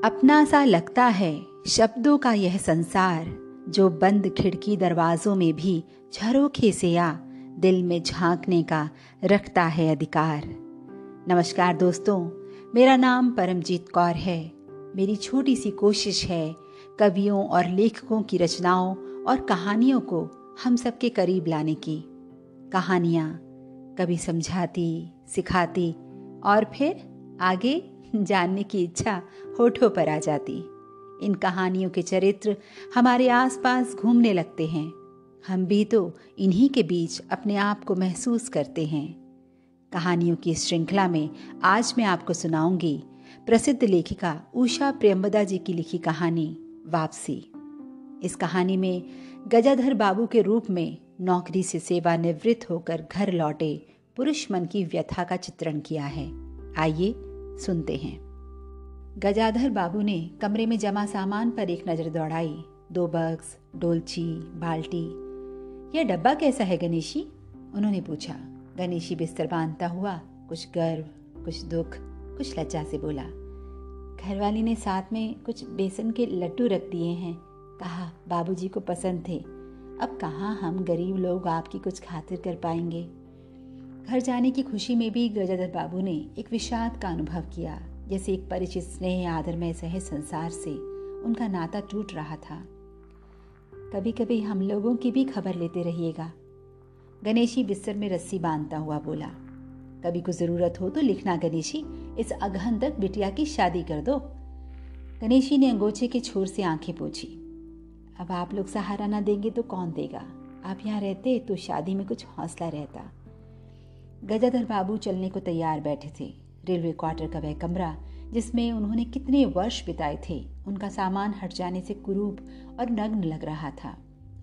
अपना सा लगता है शब्दों का यह संसार, जो बंद खिड़की दरवाजों में भी झरोखे से आ दिल में झांकने का रखता है अधिकार। नमस्कार दोस्तों, मेरा नाम परमजीत कौर है। मेरी छोटी सी कोशिश है कवियों और लेखकों की रचनाओं और कहानियों को हम सबके करीब लाने की। कहानियाँ कभी समझाती, सिखाती और फिर आगे जानने की इच्छा होठों पर आ जाती। इन कहानियों के चरित्र हमारे आसपास घूमने लगते हैं। हम भी तो इन्हीं के बीच अपने आप को महसूस करते हैं। कहानियों की श्रृंखला में आज मैं आपको सुनाऊंगी प्रसिद्ध लेखिका उषा प्रेमवदा जी की लिखी कहानी वापसी। इस कहानी में गजाधर बाबू के रूप में नौकरी से सेवानिवृत्त होकर घर लौटे पुरुष मन की व्यथा का चित्रण किया है। आइए सुनते हैं। गजाधर बाबू ने कमरे में जमा सामान पर एक नजर दौड़ाई। 2 बक्स, डोलची, बाल्टी। यह डब्बा कैसा है गणेशी? उन्होंने पूछा। गणेशी बिस्तर बांधता हुआ कुछ गर्व, कुछ दुख, कुछ लज्जा से बोला। घरवाली ने साथ में कुछ बेसन के लड्डू रख दिए हैं, कहा बाबूजी को पसंद थे। अब कहाँ हम गरीब लोग आपकी कुछ खातिर कर पाएंगे। घर जाने की खुशी में भी गजाधर बाबू ने एक विषाद का अनुभव किया, जैसे एक परिचित स्नेह आदरमय सहज संसार से उनका नाता टूट रहा था। कभी कभी हम लोगों की भी खबर लेते रहिएगा, गणेशी बिस्तर में रस्सी बांधता हुआ बोला। कभी कुछ जरूरत हो तो लिखना गणेशी, इस अगहन तक बिटिया की शादी कर दो। गणेशी ने अंगोछे के छोर से आंखें पोंछी। अब आप लोग सहारा ना देंगे तो कौन देगा? आप यहाँ रहते तो शादी में कुछ हौसला रहता। गजाधर बाबू चलने को तैयार बैठे थे। रेलवे क्वार्टर का वह कमरा जिसमें उन्होंने कितने वर्ष बिताए थे, उनका सामान हट जाने से कुरूप और नग्न लग रहा था।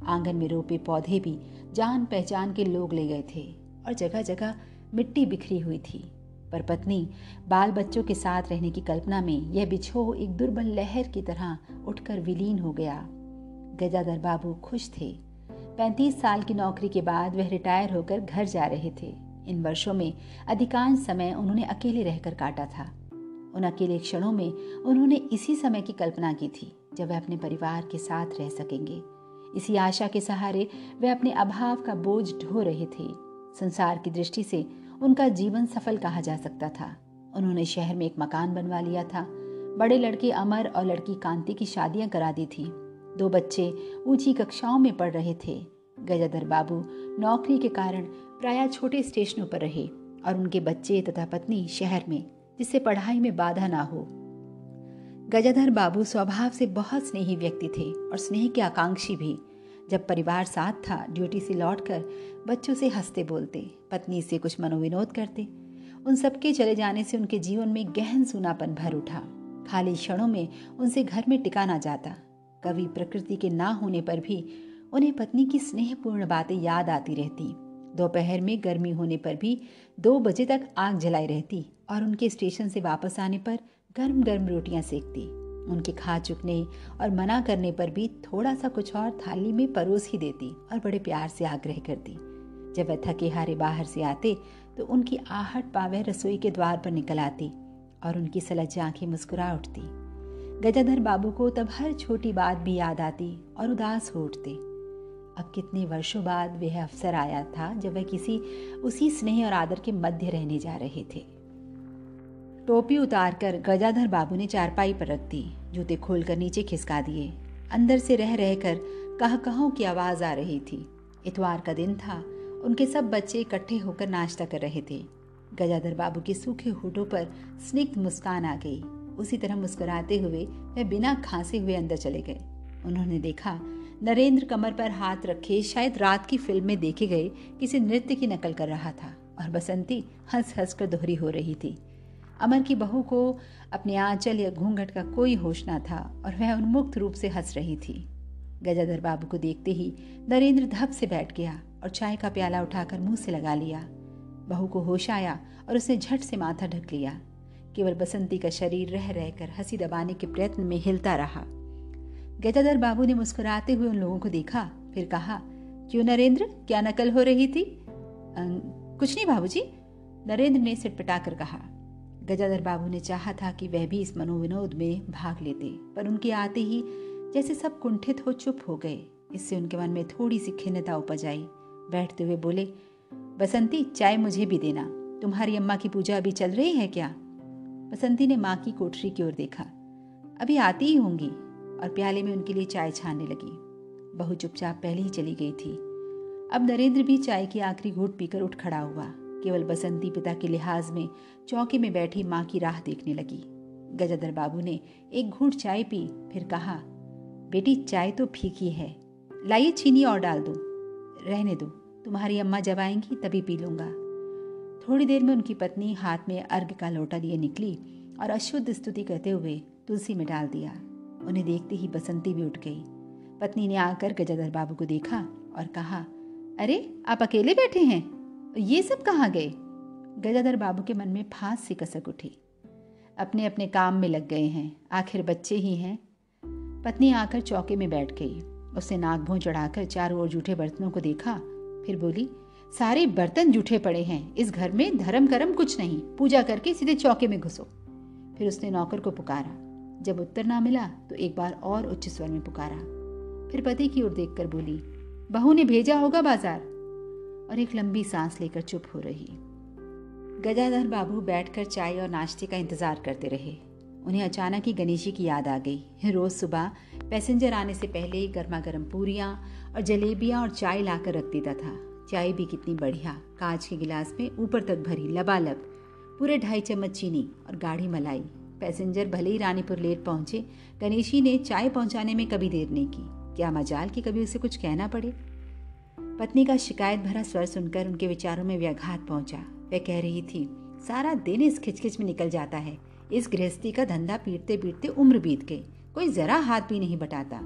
आंगन में रोपे पौधे भी जान पहचान के लोग ले गए थे और जगह जगह मिट्टी बिखरी हुई थी। पर पत्नी बाल बच्चों के साथ रहने की कल्पना में यह बिछोह एक दुर्बल लहर की तरह उठकर विलीन हो गया। गजाधर बाबू खुश थे। 35 साल की नौकरी के बाद वह रिटायर होकर घर जा रहे थे। इन वर्षों में अधिकांश समय उन्होंने अकेले रहकर काटा था। उन अकेले क्षणों में उन्होंने इसी समय की कल्पना की थी जब वे अपने परिवार के साथ रह सकेंगे। इसी आशा के सहारे वे अपने अभाव का बोझ ढो रहे थे। संसार की दृष्टि से उनका जीवन सफल कहा जा सकता था। उन्होंने शहर में एक मकान बनवा लिया था। बड़े लड़के अमर और लड़की कांति की शादियां करा दी थी। 2 बच्चे ऊंची कक्षाओं में पढ़ रहे थे। गजाधर बाबू नौकरी के कारण प्रायः छोटे स्टेशनों पर रहे और उनके बच्चे तथा पत्नी शहर में, जिससे पढ़ाई में बाधा ना हो। गजाधर बाबू स्वभाव से बहुत स्नेही व्यक्ति थे और स्नेह के आकांक्षी भी। जब परिवार साथ था, ड्यूटी से लौटकर बच्चों से हंसते बोलते, पत्नी से कुछ मनोविनोद करते। उन सबके चले जाने से उनके जीवन में गहन सूनापन भर उठा। खाली क्षणों में उनसे घर में टिका ना जाता। कवि प्रकृति के ना होने पर भी उन्हें पत्नी की स्नेहपूर्ण बातें याद आती रहती। दोपहर में गर्मी होने पर भी 2 बजे तक आग जलाई रहती और उनके स्टेशन से वापस आने पर गर्म गर्म रोटियां सेकती। उनके खा चुकने और मना करने पर भी थोड़ा सा कुछ और थाली में परोस ही देती और बड़े प्यार से आग्रह करती। जब वह थके हारे बाहर से आते तो उनकी आहट पावे रसोई के द्वार पर निकल आती और उनकी सलज्ज आंखें मुस्कुरा उठती। गजाधर बाबू को तब हर छोटी बात भी याद आती और उदास हो उठते। अब कितने वर्षों बाद वह अवसर आया था जब वह उसी स्नेह और आदर के मध्य रहने जा रहे थे। टोपी उतारकर गजाधर बाबू ने चारपाई पर रख दी। जूते खोलकर नीचे खिसका दिए। अंदर से रह रहकर कहकहों की आवाज आ रही थी। इतवार का दिन था। उनके सब बच्चे इकट्ठे होकर नाश्ता कर रहे थे। गजाधर बाबू के सूखे होठों पर स्निग्ध मुस्कान आ गई। उसी तरह मुस्कुराते हुए वह बिना खांसे हुए अंदर चले गए। उन्होंने देखा नरेंद्र कमर पर हाथ रखे शायद रात की फिल्म में देखे गए किसी नृत्य की नकल कर रहा था और बसंती हंस हंस कर दोहरी हो रही थी। अमर की बहू को अपने आंचल या घूंघट का कोई होश न था और वह उन्मुक्त रूप से हंस रही थी। गजाधर बाबू को देखते ही नरेंद्र धप से बैठ गया और चाय का प्याला उठाकर मुंह से लगा लिया। बहू को होश आया और उसने झट से माथा ढक लिया। केवल बसंती का शरीर रह रहकर हंसी दबाने के प्रयत्न में हिलता रहा। गजाधर बाबू ने मुस्कुराते हुए उन लोगों को देखा, फिर कहा, क्यों नरेंद्र, क्या नकल हो रही थी? कुछ नहीं बाबूजी, नरेंद्र ने सिटपटाकर कहा। गजाधर बाबू ने चाहा था कि वह भी इस मनोविनोद में भाग लेते, पर उनके आते ही जैसे सब कुंठित हो चुप हो गए। इससे उनके मन में थोड़ी सी खिन्नता उपज आई। बैठते हुए बोले, बसंती, चाय मुझे भी देना। तुम्हारी अम्मा की पूजा अभी चल रही है क्या? बसंती ने माँ की कोठरी की ओर देखा। अभी आती ही होंगी, और प्याले में उनके लिए चाय छानने लगी। बहू चुपचाप पहले ही चली गई थी। अब नरेंद्र भी चाय की आखिरी घूंट पीकर उठ खड़ा हुआ। केवल बसंती पिता के लिहाज में चौके में बैठी माँ की राह देखने लगी। गजाधर बाबू ने एक घूंट चाय पी, फिर कहा, बेटी, चाय तो फीकी है, लाइए चीनी और डाल दो। रहने दो, तुम्हारी अम्मा जब आएंगी तभी पी लूंगा। थोड़ी देर में उनकी पत्नी हाथ में अर्घ का लोटा लिए निकली और अशुद्ध स्तुति करते हुए तुलसी में डाल दिया। उन्हें देखते ही बसंती भी उठ गई। पत्नी ने आकर गजाधर बाबू को देखा और कहा, अरे, आप अकेले बैठे हैं? ये सब कहाँ गए? गजाधर बाबू के मन में फांस सी कसक उठी। अपने अपने काम में लग गए हैं, आखिर बच्चे ही हैं। पत्नी आकर चौके में बैठ गई। उसने नाक भौं चढ़ाकर चारों ओर जूठे बर्तनों को देखा, फिर बोली, सारे बर्तन जूठे पड़े हैं, इस घर में धर्म करम कुछ नहीं, पूजा करके सीधे चौके में घुसो। फिर उसने नौकर को पुकारा। जब उत्तर ना मिला तो एक बार और उच्च स्वर में पुकारा। फिर पति की ओर देखकर बोली, बहू ने भेजा होगा बाजार। और एक लंबी सांस लेकर चुप हो रही। गजाधर बाबू बैठकर चाय और नाश्ते का इंतजार करते रहे। उन्हें अचानक ही गणेशी की याद आ गई। रोज सुबह पैसेंजर आने से पहले ही गर्मा गर्म पूरियां और जलेबियां और चाय लाकर रख देता था। चाय भी कितनी बढ़िया, कांच के गिलास में ऊपर तक भरी लबालब, पूरे 2.5 चम्मच चीनी और गाढ़ी मलाई। पैसेंजर भले ही रानीपुर लेट पहुंचे, गणेशी ने चाय पहुंचाने में कभी देर नहीं की। क्या मजाल कि कभी उसे कुछ कहना पड़े। पत्नी का शिकायत भरा स्वर सुनकर उनके विचारों में व्याघात पहुंचा। वह कह रही थी, सारा दिन इस खिचखिच में निकल जाता है, इस गृहस्थी का धंधा पीटते पीटते उम्र बीत गई, कोई जरा हाथ भी नहीं बटाता।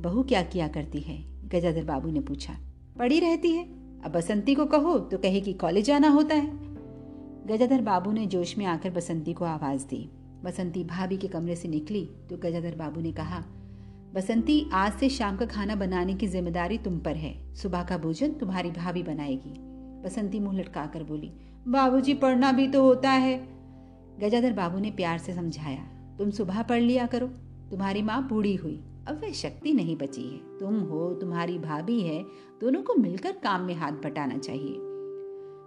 बहू क्या किया करती है? गजाधर बाबू ने पूछा। पड़ी रहती है। अब बसंती को कहो तो कहे कि कॉलेज जाना होता है। गजाधर बाबू ने जोश में आकर बसंती को आवाज दी। बसंती भाभी के कमरे से निकली तो गजाधर बाबू ने कहा, बसंती, आज से शाम का खाना बनाने की जिम्मेदारी तुम पर है। सुबह का भोजन तुम्हारी भाभी बनाएगी। बसंती मुंह लटकाकर बोली, बाबूजी, पढ़ना भी तो होता है। गजाधर बाबू ने प्यार से समझाया, तुम सुबह पढ़ लिया करो, तुम्हारी माँ बूढ़ी हुई, अब वह शक्ति नहीं बची है। तुम हो, तुम्हारी भाभी है, दोनों को मिलकर काम में हाथ बटाना चाहिए।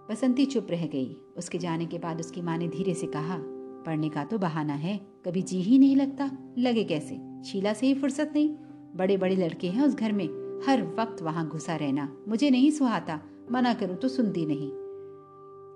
बसंती चुप रह गई। उसके जाने के बाद उसकी माँ ने धीरे से कहा, पढ़ने का तो बहाना है, कभी जी ही नहीं लगता। लगे कैसे? शीला से ही फुर्सत नहीं। बड़े बड़े लड़के हैं उस घर में, हर वक्त वहां घुसा रहना मुझे नहीं सुहाता, मना करूं तो सुनती नहीं।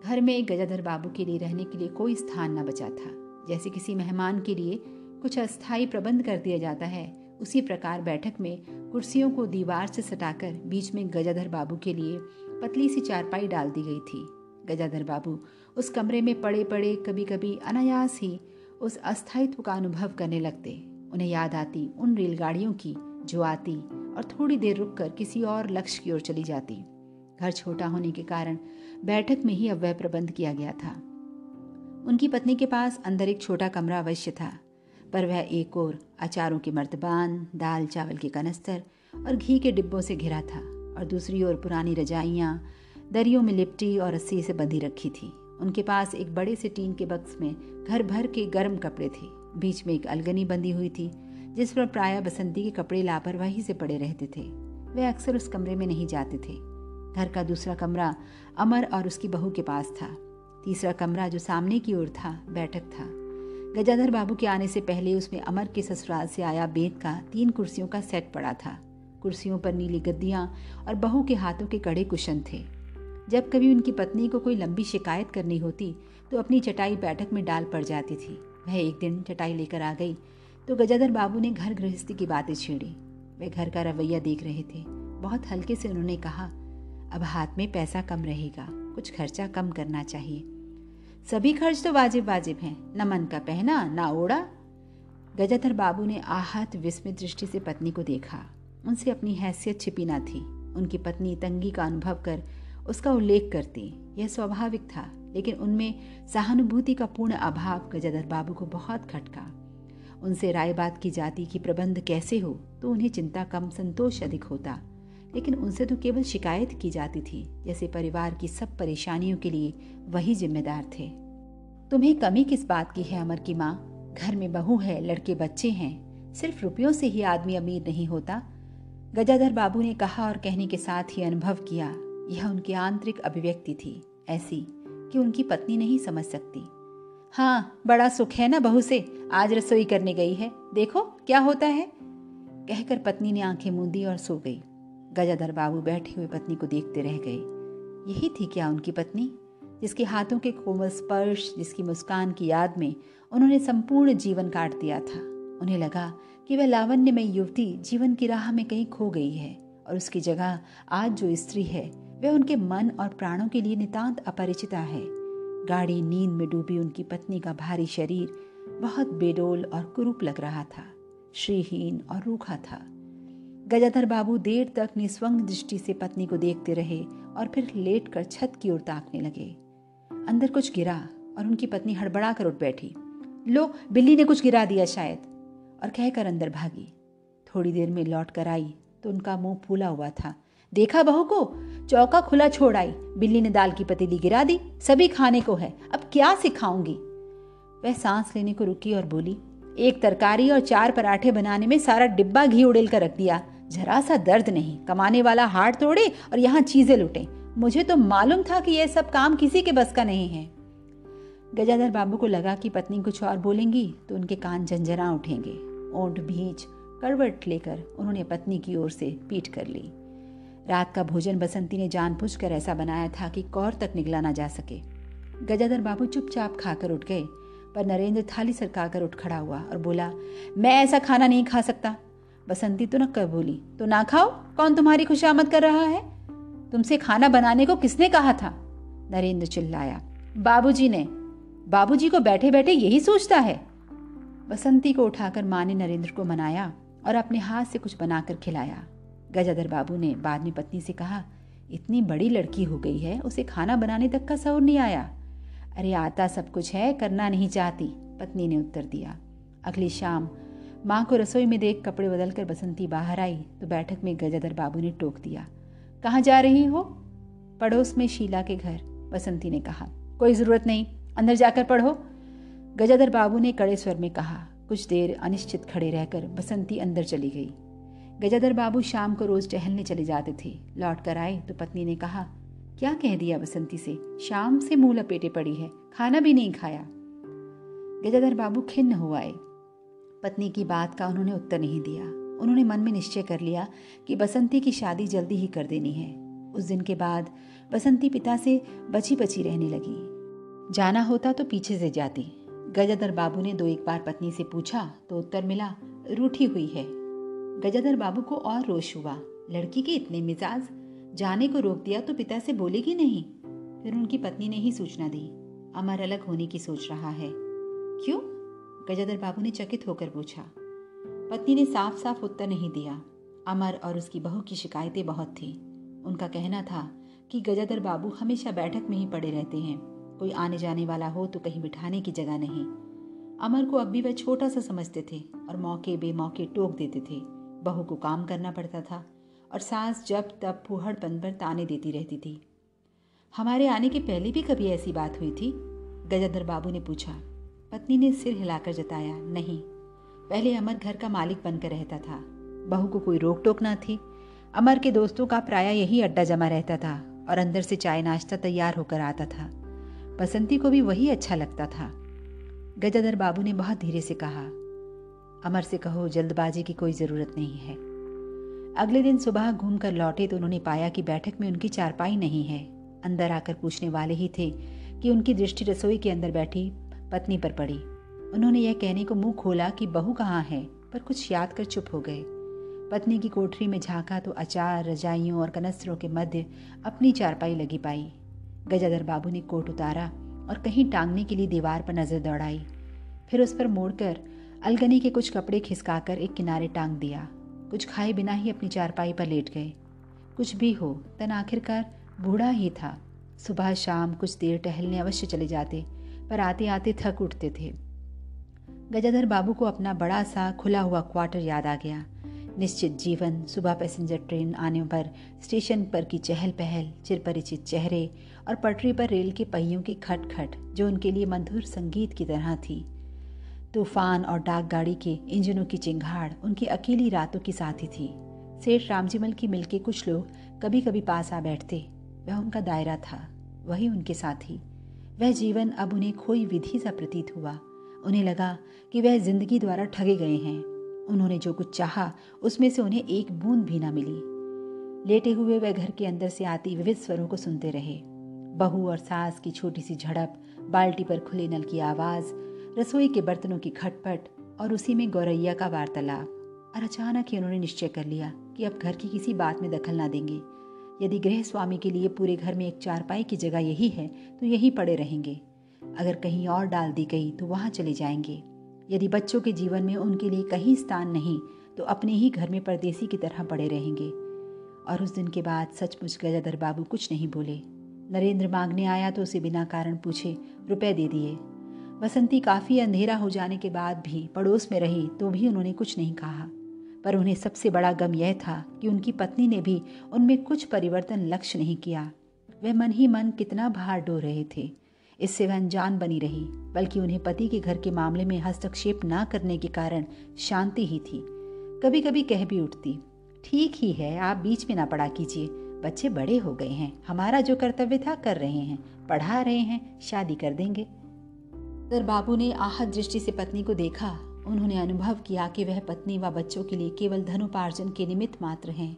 घर में एक गजाधर बाबू के लिए रहने के लिए कोई स्थान न बचा था। जैसे किसी मेहमान के लिए कुछ अस्थायी प्रबंध कर दिया जाता है, उसी प्रकार बैठक में कुर्सियों को दीवार से सटाकर बीच में गजाधर बाबू के लिए पतली सी चारपाई डाल दी गई थी। गजाधर बाबू उस कमरे में पड़े पड़े कभी कभी अनायास ही उस अस्थायित्व का अनुभव करने लगते। उन्हें याद आती उन रेलगाड़ियों की जो आती और थोड़ी देर रुककर किसी और लक्ष्य की ओर चली जाती। घर छोटा होने के कारण बैठक में ही अब वह प्रबंध किया गया था। उनकी पत्नी के पास अंदर एक छोटा कमरा अवश्य था, पर वह एक ओर अचारों के मर्तबान, दाल चावल के कनस्तर और घी के डिब्बों से घिरा था, और दूसरी ओर पुरानी रजाइयाँ दरियों में लिपटी और रस्सी से बंधी रखी थी। उनके पास एक बड़े से टीन के बक्स में घर भर के गर्म कपड़े थे। बीच में एक अलगनी बंधी हुई थी जिस पर प्रायः बसंती के कपड़े लापरवाही से पड़े रहते थे। वे अक्सर उस कमरे में नहीं जाते थे। घर का दूसरा कमरा अमर और उसकी बहू के पास था। तीसरा कमरा जो सामने की ओर था, बैठक था। गजाधर बाबू के आने से पहले उसमें अमर के ससुराल से आया बेंत का 3 कुर्सियों का सेट पड़ा था। कुर्सियों पर नीली गद्दियां और बहू के हाथों के कड़े कुशन थे। जब कभी उनकी पत्नी को कोई लंबी शिकायत करनी होती तो अपनी चटाई बैठक में डाल पड़ जाती थी। वह एक दिन चटाई लेकर आ गई तो गजाधर बाबू ने घर गृहस्थी की बातें छेड़ी। वे घर का रवैया देख रहे थे। बहुत हल्के से उन्होंने कहा, अब हाथ में पैसा कम रहेगा, कुछ खर्चा कम करना चाहिए। सभी खर्च तो वाजिब वाजिब हैं, न मन का पहना न ओढ़ा। गजाधर बाबू ने आहत विस्मित दृष्टि से पत्नी को देखा। उनसे अपनी हैसियत छिपी न थी। उनकी पत्नी तंगी का अनुभव कर उसका उल्लेख करती, यह स्वाभाविक था, लेकिन उनमें सहानुभूति का पूर्ण अभाव गजाधर बाबू को बहुत खटका। उनसे राय बात की जाती कि प्रबंध कैसे हो तो उन्हें चिंता कम, संतोष अधिक होता, लेकिन उनसे तो केवल शिकायत की जाती थी, जैसे परिवार की सब परेशानियों के लिए वही जिम्मेदार थे। तुम्हें कमी किस बात की है अमर की माँ? घर में बहू है, लड़के बच्चे हैं, सिर्फ रुपयों से ही आदमी अमीर नहीं होता। गजाधर बाबू ने कहा और कहने के साथ ही अनुभव किया, यह उनकी आंतरिक अभिव्यक्ति थी, ऐसी कि उनकी पत्नी नहीं समझ सकती। हाँ, बड़ा सुख है ना बहू से, आज रसोई करने गई है, देखो क्या होता है, कहकर पत्नी ने आंखें मूंदी और सो गई। गजाधर बाबू बैठे हुए पत्नी को देखते रह गए। यही थी क्या उनकी पत्नी, जिसके हाथों के कोमल स्पर्श, जिसकी मुस्कान की याद में उन्होंने संपूर्ण जीवन काट दिया था। उन्हें लगा कि वह लावण्यमय युवती जीवन की राह में कहीं खो गई है और उसकी जगह आज जो स्त्री है वह उनके मन और प्राणों के लिए नितांत अपरिचिता है। गाढ़ी नींद में डूबी उनकी पत्नी का भारी शरीर बहुत बेडोल और कुरूप लग रहा था, श्रीहीन और रूखा था। गजाधर बाबू देर तक निस्वंग दृष्टि से पत्नी को देखते रहे और फिर लेटकर छत की ओर ताकने लगे। अंदर कुछ गिरा और उनकी पत्नी हड़बड़ा कर उठ बैठी। लो, बिल्ली ने कुछ गिरा दिया शायद, और कहकर अंदर भागी। थोड़ी देर में लौट कर आई तो उनका मुंह फूला हुआ था। देखा बहू को, चौका खुला छोड़ आई, बिल्ली ने दाल की पतीली गिरा दी, सभी खाने को है, अब क्या सिखाऊंगी। वह सांस लेने को रुकी और बोली, एक तरकारी और 4 पराठे बनाने में सारा डिब्बा घी उड़ेल कर रख दिया, जरा सा दर्द नहीं, कमाने वाला हाथ तोड़े और यहाँ चीजें लुटे। मुझे तो मालूम था कि यह सब काम किसी के बस का नहीं है। गजाधर बाबू को लगा कि पत्नी कुछ और बोलेंगी तो उनके कान झंझना उठेंगे। ओंठ भींच करवट लेकर उन्होंने पत्नी की ओर से पीठ कर ली। रात का भोजन बसंती ने जानबूझकर ऐसा बनाया था कि कौर तक निगला ना जा सके। गजाधर बाबू चुपचाप खाकर उठ गए, पर नरेंद्र थाली सरकाकर उठ खड़ा हुआ और बोला, मैं ऐसा खाना नहीं खा सकता। बसंती तो न कर बोली, तो ना खाओ, कौन तुम्हारी खुशामद कर रहा है? तुमसे खाना बनाने को किसने कहा था? नरेंद्र चिल्लाया। बाबूजी ने। बाबूजी को बैठे बैठे यही सोचता है। बसंती को उठाकर मां ने नरेंद्र को मनाया और अपने हाथ से कुछ बनाकर खिलाया। गजाधर बाबू ने बाद में पत्नी से कहा, इतनी बड़ी लड़की हो गई है, उसे खाना बनाने तक का शौर नहीं आया। अरे आता सब कुछ है, करना नहीं चाहती, पत्नी ने उत्तर दिया। अगली शाम माँ को रसोई में देख कपड़े बदलकर बसंती बाहर आई तो बैठक में गजाधर बाबू ने टोक दिया, कहाँ जा रही हो? पड़ोस में शीला के घर, बसंती ने कहा। कोई जरूरत नहीं, अंदर जाकर पढ़ो, गजाधर बाबू ने कड़े स्वर में कहा। कुछ देर अनिश्चित खड़े रहकर बसंती अंदर चली गई। गजाधर बाबू शाम को रोज टहलने चले जाते थे। लौट कर आए तो पत्नी ने कहा, क्या कह दिया बसंती से? शाम से मुंह लपेटे पड़ी है, खाना भी नहीं खाया। गजाधर बाबू खिन्न हो आए। पत्नी की बात का उन्होंने उत्तर नहीं दिया। उन्होंने मन में निश्चय कर लिया कि बसंती की शादी जल्दी ही कर देनी है। उस दिन के बाद बसंती पिता से बची बची रहने लगी। जाना होता तो पीछे से जाती। गजाधर बाबू ने 2-1 बार पत्नी से पूछा तो उत्तर मिला, रूठी हुई है। गजाधर बाबू को और रोष हुआ, लड़की के इतने मिजाज, जाने को रोक दिया तो पिता से बोलेगी नहीं। फिर उनकी पत्नी ने ही सूचना दी, अमर अलग होने की सोच रहा है। क्यों? गजाधर बाबू ने चकित होकर पूछा। पत्नी ने साफ साफ उत्तर नहीं दिया। अमर और उसकी बहू की शिकायतें बहुत थी। उनका कहना था कि गजाधर बाबू हमेशा बैठक में ही पड़े रहते हैं, कोई आने जाने वाला हो तो कहीं बिठाने की जगह नहीं। अमर को अब भी वह छोटा सा समझते थे और मौके बेमौके टोक देते थे। बहू को काम करना पड़ता था और सास जब तब फूहड़पन पर ताने देती रहती थी। हमारे आने के पहले भी कभी ऐसी बात हुई थी? गजाधर बाबू ने पूछा। पत्नी ने सिर हिलाकर जताया, नहीं, पहले अमर घर का मालिक बनकर रहता था, बहू को कोई रोक टोक ना थी। अमर के दोस्तों का प्रायः यही अड्डा जमा रहता था और अंदर से चाय नाश्ता तैयार होकर आता था। बसंती को भी वही अच्छा लगता था। गजाधर बाबू ने बहुत धीरे से कहा, अमर से कहो जल्दबाजी की कोई जरूरत नहीं है। अगले दिन सुबह घूमकर लौटे तो उन्होंने पाया कि बैठक में उनकी चारपाई नहीं है। अंदर आकर पूछने वाले ही थे कि उनकी दृष्टि रसोई के अंदर बैठी पत्नी पर पड़ी। उन्होंने यह कहने को मुंह खोला कि बहू कहाँ है, पर कुछ याद कर चुप हो गए। पत्नी की कोठरी में झांका तो अचार, रजाइयों और कनस्तरों के मध्य अपनी चारपाई लगी पाई। गजाधर बाबू ने कोट उतारा और कहीं टांगने के लिए दीवार पर नजर दौड़ाई, फिर उस पर मोड़कर अलगनी के कुछ कपड़े खिसकाकर एक किनारे टांग दिया। कुछ खाए बिना ही अपनी चारपाई पर लेट गए। कुछ भी हो, तन आखिरकार बूढ़ा ही था। सुबह शाम कुछ देर टहलने अवश्य चले जाते, पर आते आते थक उठते थे। गजाधर बाबू को अपना बड़ा सा खुला हुआ क्वार्टर याद आ गया। निश्चित जीवन, सुबह पैसेंजर ट्रेन आने पर स्टेशन पर की चहल पहल, चिरपरिचित चेहरे और पटरी पर रेल के पहियों की खटखट जो उनके लिए मधुर संगीत की तरह थी। तूफान और डाक गाड़ी के इंजनों की चिंगाड़ उनकी अकेली रातों की साथी थी। सेठ रामजीमल की मिल के कुछ लोग कभी कभी पास आ बैठते, वह उनका दायरा था, वही उनके साथी। वह जीवन अब उन्हें खोई विधि सा प्रतीत हुआ। उन्हें लगा कि वह जिंदगी द्वारा ठगे गए हैं। उन्होंने जो कुछ चाहा उसमें से उन्हें एक बूंद भी ना मिली। लेटे हुए वह घर के अंदर से आती विविध स्वरों को सुनते रहे। बहू और सास की छोटी सी झड़प, बाल्टी पर खुले नल की आवाज़, रसोई के बर्तनों की खटपट और उसी में गौरैया का वार्तालाप। और अचानक ही उन्होंने निश्चय कर लिया कि अब घर की किसी बात में दखल ना देंगे। यदि गृह स्वामी के लिए पूरे घर में एक चारपाई की जगह यही है तो यहीं पड़े रहेंगे। अगर कहीं और डाल दी गई तो वहाँ चले जाएंगे। यदि बच्चों के जीवन में उनके लिए कहीं स्थान नहीं तो अपने ही घर में परदेसी की तरह पड़े रहेंगे। और उस दिन के बाद सचमुच गजाधर बाबू कुछ नहीं बोले। नरेंद्र मांगने आया तो उसे बिना कारण पूछे रुपए दे दिए। बसंती काफ़ी अंधेरा हो जाने के बाद भी पड़ोस में रही तो भी उन्होंने कुछ नहीं कहा। पर उन्हें सबसे बड़ा गम यह था कि उनकी पत्नी ने भी उनमें कुछ परिवर्तन लक्ष्य नहीं किया। वह मन ही मन कितना भार ढो रहे थे। इससे वह अनजान बनी रही, बल्कि उन्हें पति के घर के मामले में हस्तक्षेप ना करने के कारण शांति ही थी। कभी कभी कह भी उठती, ठीक ही है, आप बीच में ना पड़ा कीजिए, बच्चे बड़े हो गए हैं, हमारा जो कर्तव्य था कर रहे हैं, पढ़ा रहे हैं, शादी कर देंगे। सर बाबू ने आहत दृष्टि से पत्नी को देखा। उन्होंने अनुभव किया कि वह पत्नी व बच्चों के लिए केवल धनोपार्जन के निमित्त मात्र हैं।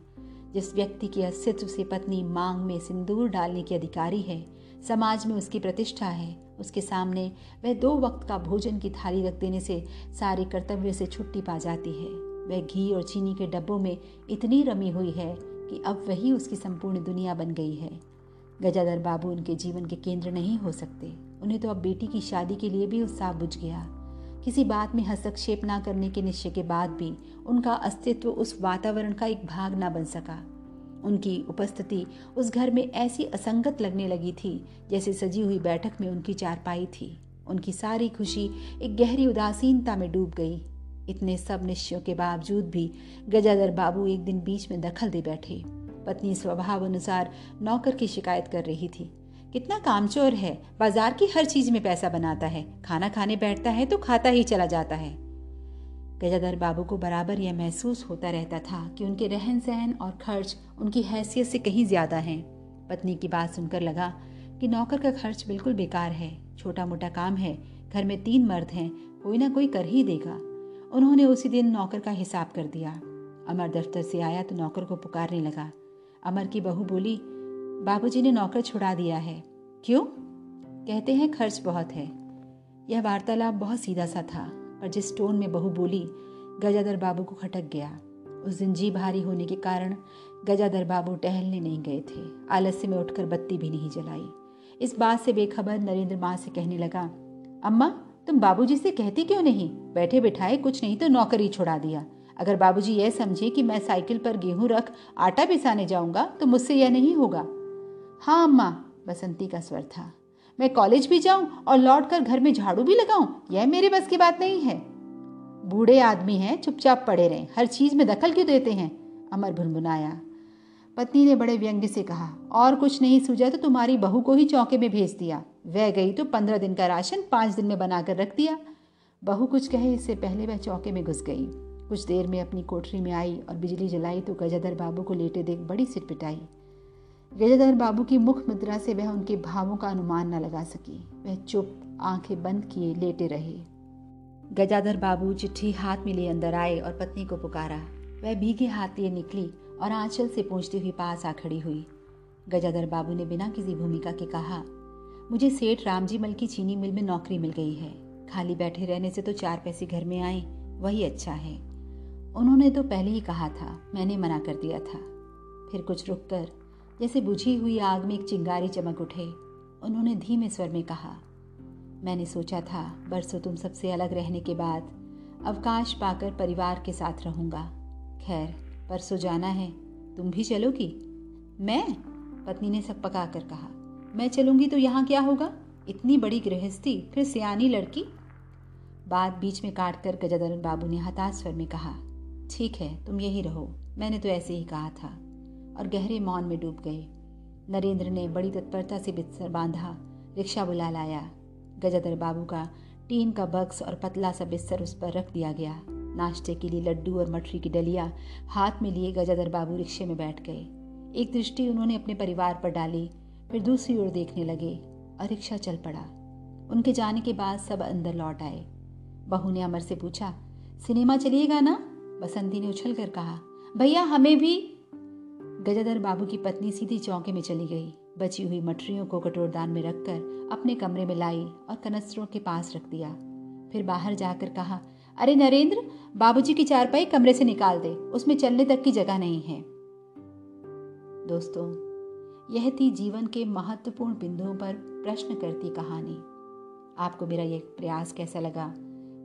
जिस व्यक्ति के अस्तित्व से पत्नी मांग में सिंदूर डालने की अधिकारी है, समाज में उसकी प्रतिष्ठा है, उसके सामने वह 2 वक्त का भोजन की थाली रख देने से सारे कर्तव्य से छुट्टी पा जाती है। वह घी और चीनी के डब्बों में इतनी रमी हुई है कि अब वही उसकी संपूर्ण दुनिया बन गई है। गजाधर बाबू उनके जीवन के केंद्र नहीं हो सकते। उन्हें तो अब बेटी की शादी के लिए भी उत्साह बुझ गया। किसी बात में हस्तक्षेप ना करने के निश्चय के बाद भी उनका अस्तित्व उस वातावरण का एक भाग ना बन सका। उनकी उपस्थिति उस घर में ऐसी असंगत लगने लगी थी जैसे सजी हुई बैठक में उनकी चारपाई थी। उनकी सारी खुशी एक गहरी उदासीनता में डूब गई। इतने सब निश्चयों के बावजूद भी गजाधर बाबू एक दिन बीच में दखल दे बैठे। पत्नी स्वभाव अनुसार नौकर की शिकायत कर रही थी, कितना कामचोर है, बाजार की हर चीज में पैसा बनाता है, खाना खाने बैठता है तो खाता ही चला जाता है। गजाधर बाबू को बराबर यह महसूस होता रहता था कि उनके रहन सहन और खर्च उनकी हैसियत से कहीं ज्यादा हैं। पत्नी की बात सुनकर लगा कि नौकर का खर्च बिल्कुल बेकार है, छोटा मोटा काम है, घर में 3 मर्द हैं, कोई ना कोई कर ही देगा। उन्होंने उसी दिन नौकर का हिसाब कर दिया। अमर दफ्तर से आया तो नौकर को पुकारने लगा। अमर की बहू बोली, बाबूजी ने नौकर छुड़ा दिया है। क्यों? कहते हैं खर्च बहुत है। यह वार्तालाप बहुत सीधा सा था, पर जिस टोन में बहू बोली गजाधर बाबू को खटक गया। उस दिन जी भारी होने के कारण गजाधर बाबू टहलने नहीं गए थे। आलस्य में उठकर बत्ती भी नहीं जलाई। इस बात से बेखबर नरेंद्र माँ से कहने लगा, अम्मा तुम बाबूजी से कहती क्यों नहीं? बैठे बिठाए कुछ नहीं तो नौकरी छुड़ा दिया। अगर बाबूजी यह समझे कि मैं साइकिल पर गेहूं रख आटा पिसाने जाऊंगा तो मुझसे यह नहीं होगा। हाँ अम्मा, बसंती का स्वर था, मैं कॉलेज भी जाऊं और लौट कर घर में झाड़ू भी लगाऊं, यह मेरे बस की बात नहीं है। बूढ़े आदमी हैं, चुपचाप पड़े रहें, हर चीज में दखल क्यों देते हैं? अमर भुनभुनाया। पत्नी ने बड़े व्यंग्य से कहा, और कुछ नहीं सूझा तो तुम्हारी बहू को ही चौके में भेज दिया। वह गई तो 15 दिन का राशन 5 दिन में बनाकर रख दिया। बहू कुछ कहे इससे पहले वह चौके में घुस गई। कुछ देर में अपनी कोठरी में आई और बिजली जलाई तो गजाधर बाबू को लेटे देख बड़ी सिटपिटाई। गजाधर बाबू की मुख मुद्रा से वह उनके भावों का अनुमान न लगा सकी। वह चुप, आंखें बंद किए लेटे रहे। गजाधर बाबू चिट्ठी हाथ में लिए अंदर आए और पत्नी को पुकारा। वह भीगे हाथ लिए निकली और आंचल से पोंछती हुई पास आ खड़ी हुई। गजाधर बाबू ने बिना किसी भूमिका के कहा, मुझे सेठ रामजीमल की चीनी मिल में नौकरी मिल गई है। खाली बैठे रहने से तो 4 पैसे घर में आए, वही अच्छा है। उन्होंने तो पहले ही कहा था, मैंने मना कर दिया था। फिर कुछ रुककर जैसे बुझी हुई आग में एक चिंगारी चमक उठे। उन्होंने धीमे स्वर में कहा, मैंने सोचा था बरसों तुम सबसे अलग रहने के बाद अवकाश पाकर परिवार के साथ रहूंगा। खैर परसों जाना है, तुम भी चलोगी? मैं? पत्नी ने सक पका कर कहा, मैं चलूंगी तो यहाँ क्या होगा? इतनी बड़ी गृहस्थी, फिर सियानी लड़की। बात बीच में काट कर गजाधर बाबू ने हताश स्वर में कहा, ठीक है तुम यही रहो, मैंने तो ऐसे ही कहा था, और गहरे मौन में डूब गए। नरेंद्र ने बड़ी तत्परता से बिस्तर बांधा, रिक्शा बुला लाया। गजाधर बाबू का टीन का बक्स और पतला सा बिस्तर उस पर रख दिया गया। नाश्ते के लिए लड्डू और मठरी की डलिया हाथ में लिए गजाधर बाबू रिक्शे में बैठ गए। एक दृष्टि उन्होंने अपने परिवार पर डाली, फिर दूसरी ओर देखने लगे और रिक्शा चल पड़ा। उनके जाने के बाद सब अंदर लौट आए। बहू ने अमर से पूछा, सिनेमा चलिएगा ना? बसंती ने उछल कर कहा, भैया हमें भी। गजाधर बाबू की पत्नी सीधी चौके में चली गई। बची हुई मठरियों को कटोरदान में रखकर अपने कमरे में लाई और कनस्तरों के पास रख दिया। फिर बाहर जाकर कहा, अरे नरेंद्र, बाबूजी की चारपाई कमरे से निकाल दे, उसमें चलने तक की जगह नहीं है। दोस्तों, यह थी जीवन के महत्वपूर्ण बिंदुओं पर प्रश्न करती कहानी। आपको मेरा यह प्रयास कैसा लगा?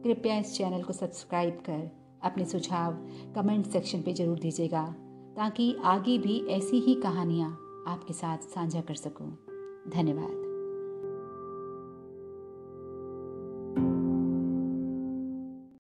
कृपया इस चैनल को सब्सक्राइब कर अपने सुझाव कमेंट सेक्शन पे जरूर दीजिएगा, ताकि आगे भी ऐसी ही कहानियाँ आपके साथ साझा कर सकूं। धन्यवाद।